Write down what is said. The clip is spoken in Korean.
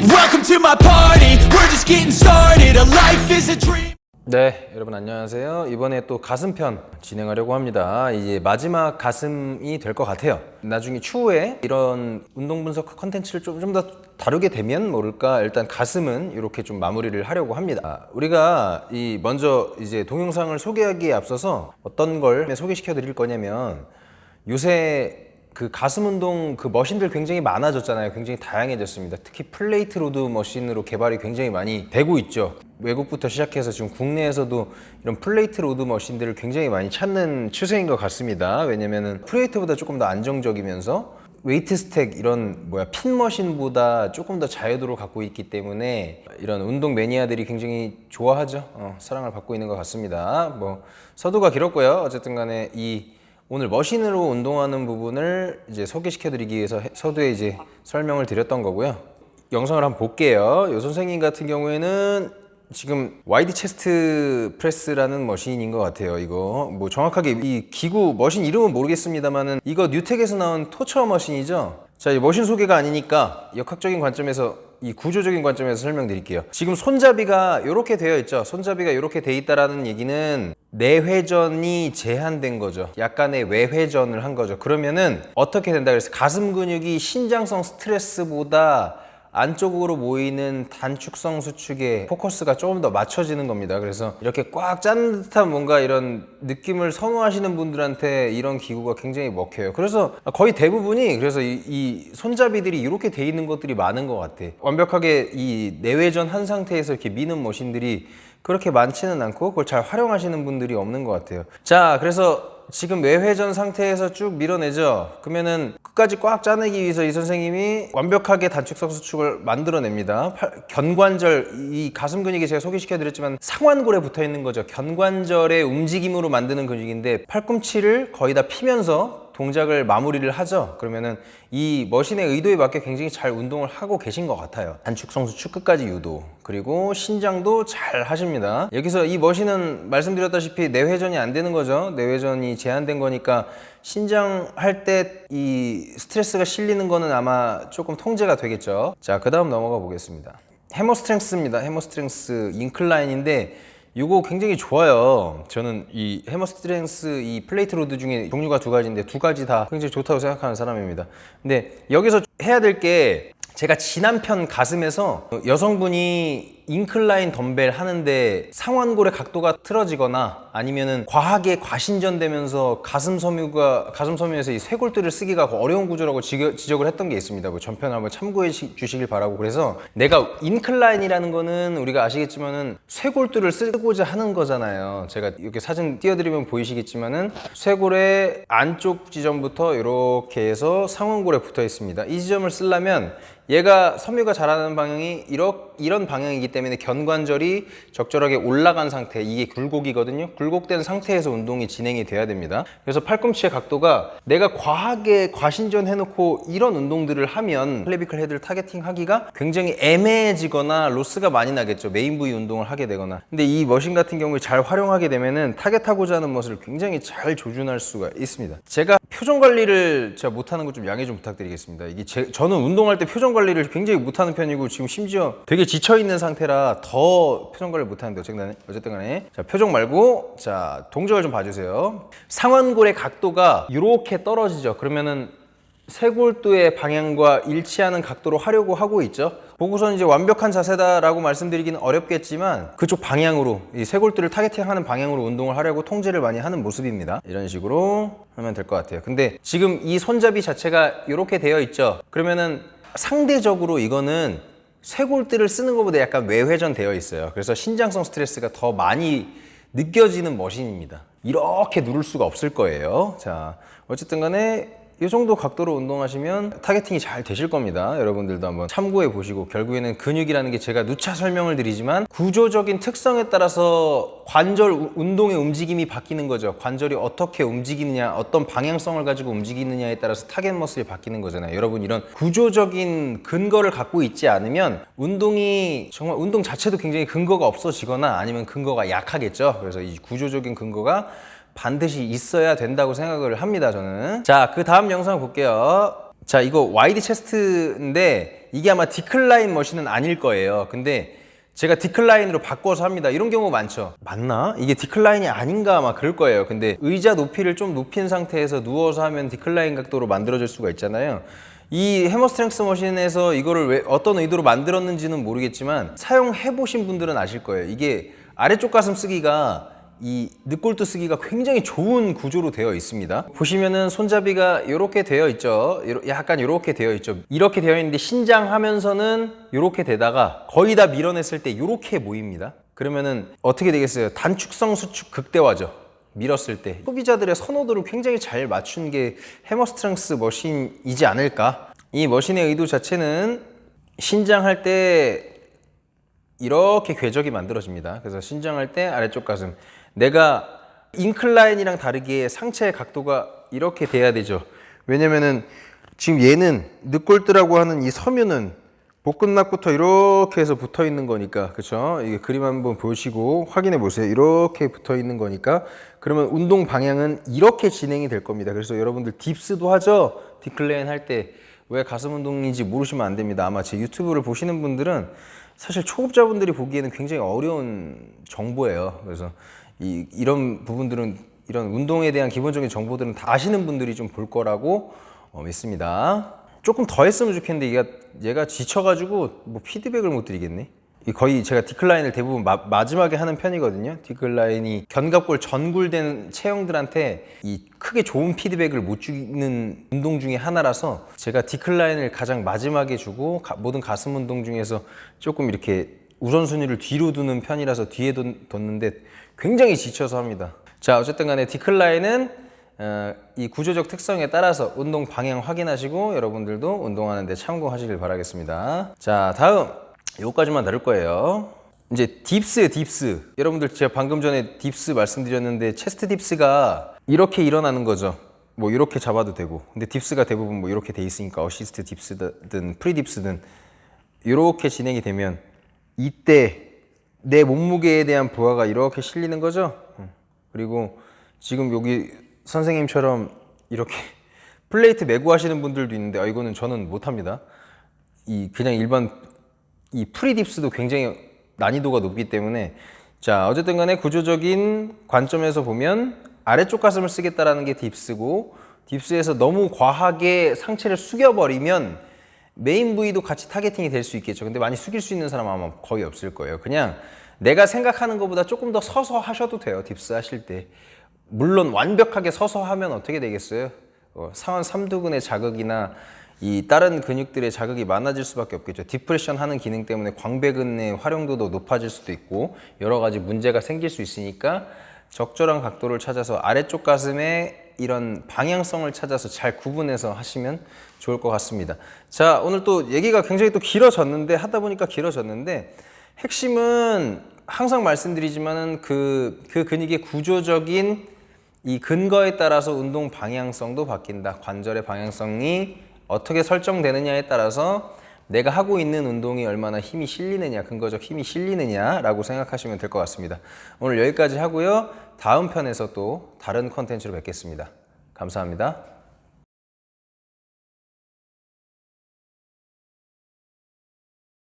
Welcome to my party. We're just getting started. A life is a dream. 네, 여러분 안녕하세요. 이번에 또 가슴편 진행하려고 합니다. 이제 마지막 가슴이 될 것 같아요. 나중에 추후에 이런 운동 분석 컨텐츠를 좀 더 다루게 되면 모를까 일단 가슴은 이렇게 좀 마무리를 하려고 합니다. 우리가 먼저 이제 동영상을 소개하기에 앞서서 어떤 걸 소개시켜 드릴 거냐면, 요새 그 가슴 운동 그 머신들 굉장히 많아졌잖아요. 굉장히 다양해졌습니다. 특히 플레이트 로드 머신으로 개발이 굉장히 많이 되고 있죠. 외국부터 시작해서 지금 국내에서도 이런 플레이트 로드 머신들을 굉장히 많이 찾는 추세인 것 같습니다. 왜냐면은 플레이트보다 조금 더 안정적이면서 웨이트 스택 이런 핀 머신보다 조금 더 자유도를 갖고 있기 때문에 이런 운동 매니아들이 굉장히 좋아하죠. 사랑을 받고 있는 것 같습니다. 서두가 길었고요. 어쨌든 간에 오늘 머신으로 운동하는 부분을 이제 소개시켜 드리기 위해서 서두에 이제 설명을 드렸던 거고요. 영상을 한번 볼게요. 이 선생님 같은 경우에는 지금 와이드 체스트 프레스라는 머신인 것 같아요. 이거 정확하게 이 기구 머신 이름은 모르겠습니다만은 이거 뉴텍에서 나온 토처 머신이죠. 자, 이 머신 소개가 아니니까 역학적인 관점에서, 이 구조적인 관점에서 설명드릴게요. 지금 손잡이가 이렇게 되어 있죠. 손잡이가 이렇게 돼 있다라는 얘기는 내회전이 제한된 거죠. 약간의 외회전을 한 거죠. 그러면은 어떻게 된다 그래서 가슴 근육이 신장성 스트레스보다 안쪽으로 모이는 단축성 수축에 포커스가 조금 더 맞춰지는 겁니다. 그래서 이렇게 꽉 짠 듯한 뭔가 이런 느낌을 선호하시는 분들한테 이런 기구가 굉장히 먹혀요. 그래서 거의 대부분이 그래서 이 손잡이들이 이렇게 돼 있는 것들이 많은 것 같아. 완벽하게 이 내외전 한 상태에서 이렇게 미는 머신들이 그렇게 많지는 않고 그걸 잘 활용하시는 분들이 없는 것 같아요. 자, 그래서 지금 외회전 상태에서 쭉 밀어내죠. 그러면은 끝까지 꽉 짜내기 위해서 이 선생님이 완벽하게 단축성 수축을 만들어냅니다. 견관절, 이 가슴 근육이 제가 소개시켜 드렸지만 상완골에 붙어 있는 거죠. 견관절의 움직임으로 만드는 근육인데 팔꿈치를 거의 다 피면서 동작을 마무리를 하죠. 그러면은 이 머신의 의도에 맞게 굉장히 잘 운동을 하고 계신 것 같아요. 단축성 수축 끝까지 유도, 그리고 신장도 잘 하십니다. 여기서 이 머신은 말씀드렸다시피 내회전이 안 되는 거죠. 내회전이 제한된 거니까 신장 할 때 이 스트레스가 실리는 거는 아마 조금 통제가 되겠죠. 자, 그 다음 넘어가 보겠습니다. 해머스트렝스입니다. 해머스트렝스 인클라인인데 이거 굉장히 좋아요. 저는 이 해머스트렝스 이 플레이트 로드 중에 종류가 두 가지인데 두 가지 다 굉장히 좋다고 생각하는 사람입니다. 근데 여기서 해야 될 게, 제가 지난 편 가슴에서 여성분이 인클라인 덤벨 하는데 상완골의 각도가 틀어지거나 아니면은 과하게 과신전되면서 가슴 섬유에서 이 쇄골들을 쓰기가 어려운 구조라고 지적을 했던 게 있습니다. 전편을 한번 참고해 주시길 바라고. 그래서 내가 인클라인이라는 거는 우리가 아시겠지만은 쇄골들을 쓰고자 하는 거잖아요. 제가 이렇게 사진 띄워드리면 보이시겠지만은 쇄골의 안쪽 지점부터 이렇게 해서 상완골에 붙어 있습니다. 이 지점을 쓰려면 얘가 섬유가 자라는 방향이 이런 방향이기 때문에 견관절이 적절하게 올라간 상태, 이게 굴곡이거든요. 굴곡된 상태에서 운동이 진행이 돼야 됩니다. 그래서 팔꿈치의 각도가 내가 과하게 과신전 해놓고 이런 운동들을 하면 클래비클 헤드를 타겟팅 하기가 굉장히 애매해지거나 로스가 많이 나겠죠. 메인 부위 운동을 하게 되거나. 근데 이 머신 같은 경우에 잘 활용하게 되면은 타겟하고자 하는 것을 굉장히 잘 조준할 수가 있습니다. 제가 표정 관리를 제가 못하는 거 좀 양해 좀 부탁드리겠습니다. 저는 운동할 때 표정 관리를 굉장히 못하는 편이고 지금 심지어 되게 지쳐있는 상태라 더 표정 관리를 못하는데 어쨌든 간에 자, 표정 말고 자, 동작을 좀 봐주세요. 상완골의 각도가 이렇게 떨어지죠. 그러면은 쇄골두의 방향과 일치하는 각도로 하려고 하고 있죠. 보고서는 이제 완벽한 자세다라고 말씀드리기는 어렵겠지만 그쪽 방향으로, 이 쇄골두를 타겟팅하는 방향으로 운동을 하려고 통제를 많이 하는 모습입니다. 이런 식으로 하면 될 것 같아요. 근데 지금 이 손잡이 자체가 이렇게 되어 있죠. 그러면은 상대적으로 이거는 쇄골들을 쓰는 것보다 약간 외회전 되어 있어요. 그래서 신장성 스트레스가 더 많이 느껴지는 머신입니다. 이렇게 누를 수가 없을 거예요. 자, 어쨌든 간에 이 정도 각도로 운동하시면 타겟팅이 잘 되실 겁니다. 여러분들도 한번 참고해 보시고, 결국에는 근육이라는 게 제가 누차 설명을 드리지만 구조적인 특성에 따라서 관절 운동의 움직임이 바뀌는 거죠. 관절이 어떻게 움직이느냐, 어떤 방향성을 가지고 움직이느냐에 따라서 타겟 머슬이 바뀌는 거잖아요. 여러분, 이런 구조적인 근거를 갖고 있지 않으면 운동이 정말 운동 자체도 굉장히 근거가 없어지거나 아니면 근거가 약하겠죠. 그래서 이 구조적인 근거가 반드시 있어야 된다고 생각을 합니다, 저는. 자, 그 다음 영상 볼게요. 자, 이거 와이드 체스트인데 이게 아마 디클라인 머신은 아닐 거예요. 근데 제가 디클라인으로 바꿔서 합니다. 이런 경우 많죠. 맞나? 이게 디클라인이 아닌가 막 그럴 거예요. 근데 의자 높이를 좀 높인 상태에서 누워서 하면 디클라인 각도로 만들어질 수가 있잖아요. 이 해머스트렝스 머신에서 이거를 왜 어떤 의도로 만들었는지는 모르겠지만 사용해 보신 분들은 아실 거예요. 이게 아래쪽 가슴 쓰기가 이 늑골두 쓰기가 굉장히 좋은 구조로 되어 있습니다. 보시면은 손잡이가 이렇게 되어 있죠. 약간 이렇게 되어 있죠. 이렇게 되어 있는데 신장하면서는 이렇게 되다가 거의 다 밀어냈을 때 이렇게 모입니다. 그러면은 어떻게 되겠어요? 단축성 수축 극대화죠. 밀었을 때 소비자들의 선호도를 굉장히 잘 맞춘 게 해머스트렝스 머신이지 않을까. 이 머신의 의도 자체는 신장할 때 이렇게 궤적이 만들어집니다. 그래서 신장할 때 아래쪽 가슴, 내가 인클라인이랑 다르게 상체의 각도가 이렇게 돼야 되죠. 왜냐면은 지금 얘는 늑골드라고 하는 이 섬유는 복근막부터 이렇게 해서 붙어 있는 거니까, 그렇죠? 이게 그림 한번 보시고 확인해 보세요. 이렇게 붙어 있는 거니까 그러면 운동 방향은 이렇게 진행이 될 겁니다. 그래서 여러분들 딥스도 하죠. 디클레인 할 때 왜 가슴 운동인지 모르시면 안 됩니다. 아마 제 유튜브를 보시는 분들은 사실 초급자분들이 보기에는 굉장히 어려운 정보예요. 그래서 이런 부분들은, 이런 운동에 대한 기본적인 정보들은 다 아시는 분들이 좀 볼 거라고 믿습니다. 조금 더 했으면 좋겠는데 얘가 지쳐가지고 뭐 피드백을 못 드리겠네. 거의 제가 디클라인을 대부분 마지막에 하는 편이거든요. 디클라인이 견갑골 전굴된 체형들한테 이 크게 좋은 피드백을 못 주는 운동 중에 하나라서 제가 디클라인을 가장 마지막에 주고 모든 가슴 운동 중에서 조금 이렇게 우선순위를 뒤로 두는 편이라서 뒤에 뒀는데 굉장히 지쳐서 합니다. 자, 어쨌든 간에 디클라인은 이 구조적 특성에 따라서 운동 방향 확인하시고 여러분들도 운동하는데 참고하시길 바라겠습니다. 자, 다음 요까지만 다룰 거예요. 이제 딥스. 여러분들 제가 방금 전에 딥스 말씀드렸는데 체스트 딥스가 이렇게 일어나는 거죠. 뭐 이렇게 잡아도 되고, 근데 딥스가 대부분 뭐 이렇게 돼 있으니까 어시스트 딥스든 프리 딥스든 이렇게 진행이 되면 이때 내 몸무게에 대한 부하가 이렇게 실리는 거죠. 그리고 지금 여기 선생님처럼 이렇게 플레이트 메고 하시는 분들도 있는데 이거는 저는 못합니다. 그냥 일반 이 프리딥스도 굉장히 난이도가 높기 때문에, 자, 어쨌든 간에 구조적인 관점에서 보면 아래쪽 가슴을 쓰겠다라는 게 딥스고, 딥스에서 너무 과하게 상체를 숙여버리면 메인 부위도 같이 타겟팅이 될 수 있겠죠. 근데 많이 숙일 수 있는 사람은 아마 거의 없을 거예요. 그냥 내가 생각하는 것보다 조금 더 서서 하셔도 돼요. 딥스 하실 때. 물론 완벽하게 서서 하면 어떻게 되겠어요? 상완 삼두근의 자극이나 이 다른 근육들의 자극이 많아질 수밖에 없겠죠. 디프레션 하는 기능 때문에 광배근의 활용도도 높아질 수도 있고 여러 가지 문제가 생길 수 있으니까 적절한 각도를 찾아서 아래쪽 가슴의 이런 방향성을 찾아서 잘 구분해서 하시면 좋을 것 같습니다. 자, 오늘 또 얘기가 굉장히 또 길어졌는데, 하다 보니까 길어졌는데, 핵심은 항상 말씀드리지만은 그 근육의 구조적인 이 근거에 따라서 운동 방향성도 바뀐다. 관절의 방향성이 어떻게 설정되느냐에 따라서 내가 하고 있는 운동이 얼마나 힘이 실리느냐, 근거적 힘이 실리느냐라고 생각하시면 될 것 같습니다. 오늘 여기까지 하고요. 다음 편에서 또 다른 컨텐츠로 뵙겠습니다. 감사합니다.